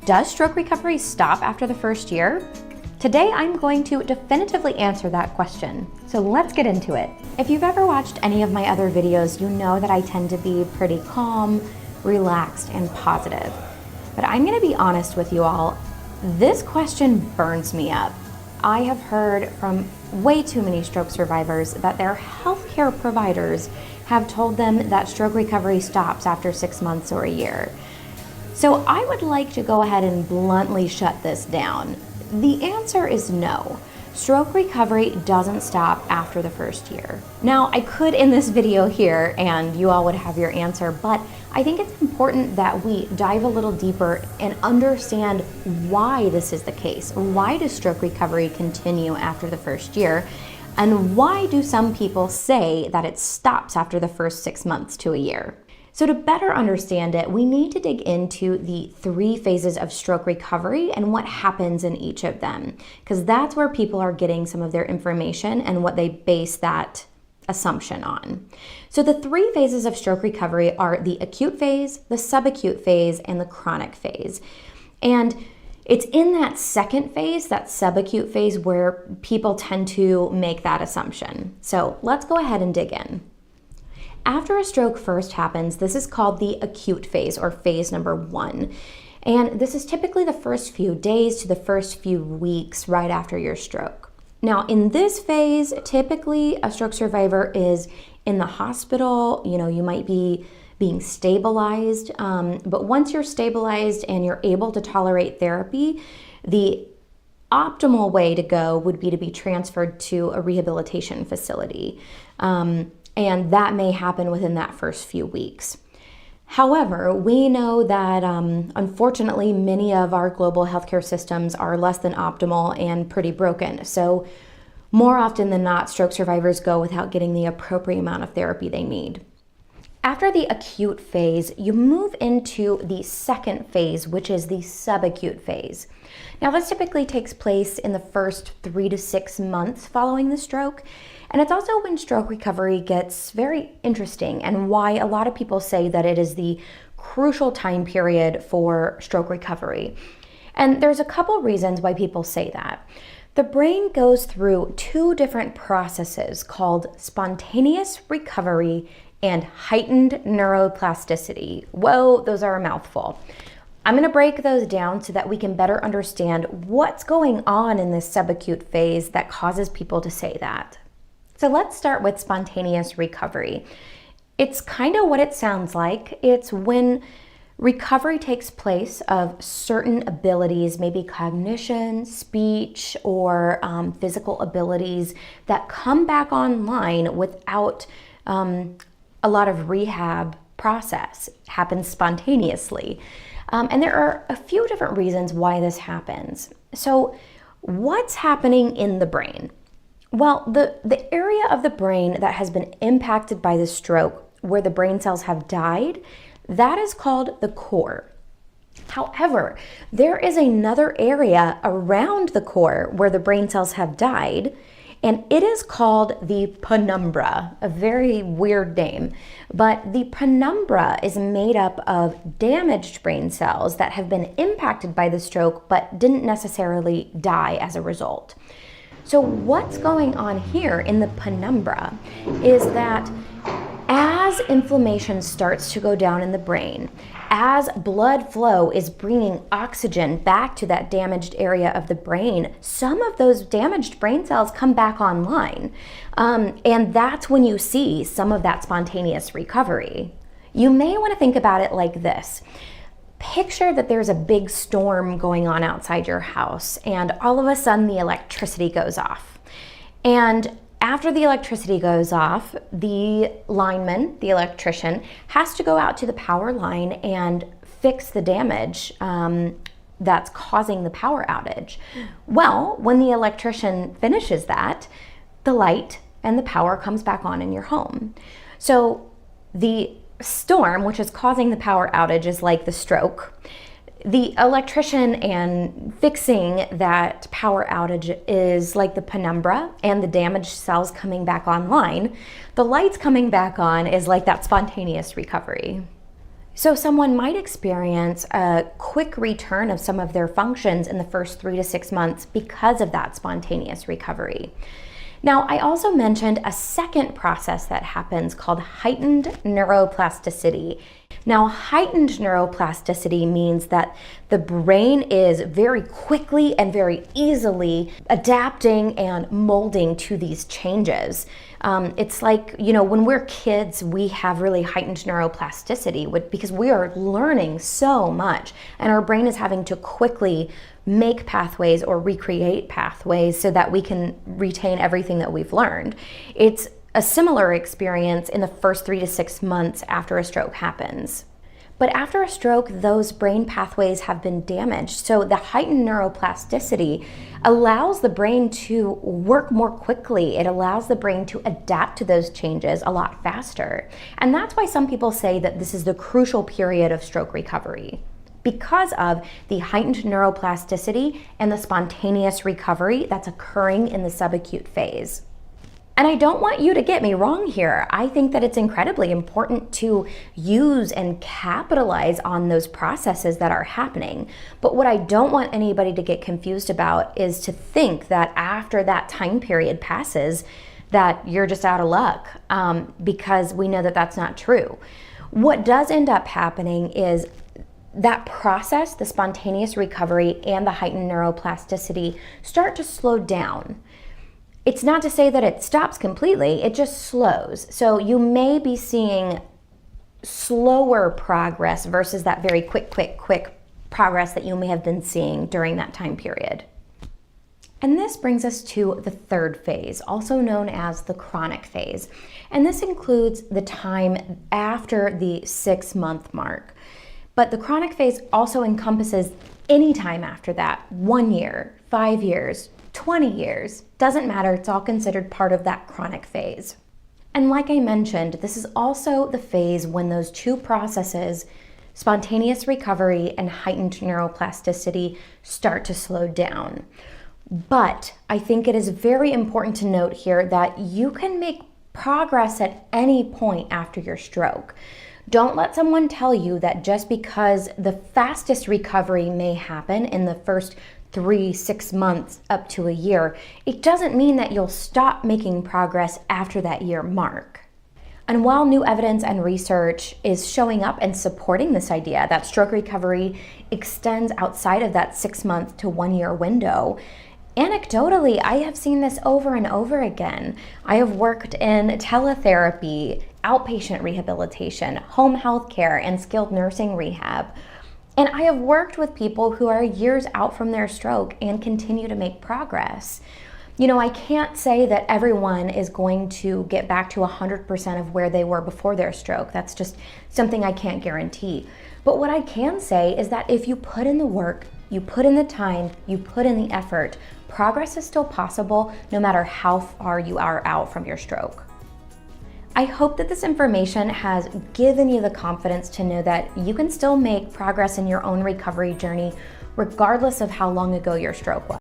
Does stroke recovery stop after the first year? Today I'm going to definitively answer that question, so let's get into it. If you've ever watched any of my other videos, you know that I tend to be pretty calm, relaxed, and positive. But I'm gonna be honest with you all, this question burns me up. I have heard from way too many stroke survivors that their healthcare providers have told them that stroke recovery stops after 6 months or a year. So I would like to go ahead and bluntly shut this down. The answer is no. Stroke recovery doesn't stop after the first year. Now, I could end this video here and you all would have your answer, but I think it's important that we dive a little deeper and understand why this is the case. Why does stroke recovery continue after the first year? And why do some people say that it stops after the first 6 months to a year? So to better understand it, we need to dig into the 3 phases of stroke recovery and what happens in each of them, because that's where people are getting some of their information and what they base that assumption on. So the 3 phases of stroke recovery are the acute phase, the subacute phase, and the chronic phase. And it's in that second phase, that subacute phase, where people tend to make that assumption. So let's go ahead and dig in. After a stroke first happens, this is called the acute phase, or phase number 1. And this is typically the first few days to the first few weeks right after your stroke. Now, in this phase, typically a stroke survivor is in the hospital. You might be being stabilized, but once you're stabilized and you're able to tolerate therapy, the optimal way to go would be to be transferred to a rehabilitation facility. And that may happen within that first few weeks. However, we know that unfortunately many of our global healthcare systems are less than optimal and pretty broken. So more often than not, stroke survivors go without getting the appropriate amount of therapy they need. After the acute phase, you move into the second phase, which is the subacute phase. Now, this typically takes place in the first 3 to 6 months following the stroke. And it's also when stroke recovery gets very interesting and why a lot of people say that it is the crucial time period for stroke recovery. And there's a couple reasons why people say that. The brain goes through 2 different processes called spontaneous recovery and heightened neuroplasticity. Whoa, those are a mouthful. I'm gonna break those down so that we can better understand what's going on in this subacute phase that causes people to say that. So let's start with spontaneous recovery. It's kind of what it sounds like. It's when recovery takes place of certain abilities, maybe cognition, speech, or physical abilities that come back online without a lot of rehab process. It happens spontaneously. And there are a few different reasons why this happens. So what's happening in the brain? Well, the area of the brain that has been impacted by the stroke, where the brain cells have died, that is called the core. However, there is another area around the core where the brain cells have died, and it is called the penumbra, a very weird name. But the penumbra is made up of damaged brain cells that have been impacted by the stroke but didn't necessarily die as a result. So what's going on here in the penumbra is that as inflammation starts to go down in the brain, as blood flow is bringing oxygen back to that damaged area of the brain, some of those damaged brain cells come back online. And that's when you see some of that spontaneous recovery. You may want to think about it like this. Picture that there's a big storm going on outside your house, and all of a sudden the electricity goes off. And after the electricity goes off, the lineman, the electrician, has to go out to the power line and fix the damage that's causing the power outage. Well, when the electrician finishes that, the light and the power comes back on in your home. So the storm, which is causing the power outage, is like the stroke. The electrician and fixing that power outage is like the penumbra and the damaged cells coming back online. The lights coming back on is like that spontaneous recovery. So someone might experience a quick return of some of their functions in the first 3 to 6 months because of that spontaneous recovery. Now, I also mentioned a second process that happens called heightened neuroplasticity. Now, heightened neuroplasticity means that the brain is very quickly and very easily adapting and molding to these changes. It's like, when we're kids, we have really heightened neuroplasticity because we are learning so much, and our brain is having to quickly make pathways or recreate pathways so that we can retain everything that we've learned. It's a similar experience in the first 3 to 6 months after a stroke happens. But after a stroke, those brain pathways have been damaged. So the heightened neuroplasticity allows the brain to work more quickly. It allows the brain to adapt to those changes a lot faster. And that's why some people say that this is the crucial period of stroke recovery, because of the heightened neuroplasticity and the spontaneous recovery that's occurring in the subacute phase. And I don't want you to get me wrong here. I think that it's incredibly important to use and capitalize on those processes that are happening. But what I don't want anybody to get confused about is to think that after that time period passes, that you're just out of luck, because we know that that's not true. What does end up happening is that process, the spontaneous recovery and the heightened neuroplasticity, start to slow down. It's not to say that it stops completely, it just slows. So you may be seeing slower progress versus that very quick progress that you may have been seeing during that time period. And this brings us to the third phase, also known as the chronic phase. And this includes the time after the 6-month mark. But the chronic phase also encompasses any time after that, 1 year, 5 years, 20 years, doesn't matter, it's all considered part of that chronic phase. And like I mentioned, this is also the phase when those two processes, spontaneous recovery and heightened neuroplasticity, start to slow down. But I think it is very important to note here that you can make progress at any point after your stroke. Don't let someone tell you that just because the fastest recovery may happen in the first 3-6 months up to a year, it doesn't mean that you'll stop making progress after that year mark. And while new evidence and research is showing up and supporting this idea that stroke recovery extends outside of that 6-month to 1 year window, anecdotally, I have seen this over and over again. I have worked in teletherapy, outpatient rehabilitation, home health care, and skilled nursing rehab. And I have worked with people who are years out from their stroke and continue to make progress. I can't say that everyone is going to get back to 100% of where they were before their stroke. That's just something I can't guarantee. But what I can say is that if you put in the work, you put in the time, you put in the effort, progress is still possible no matter how far you are out from your stroke. I hope that this information has given you the confidence to know that you can still make progress in your own recovery journey regardless of how long ago your stroke was.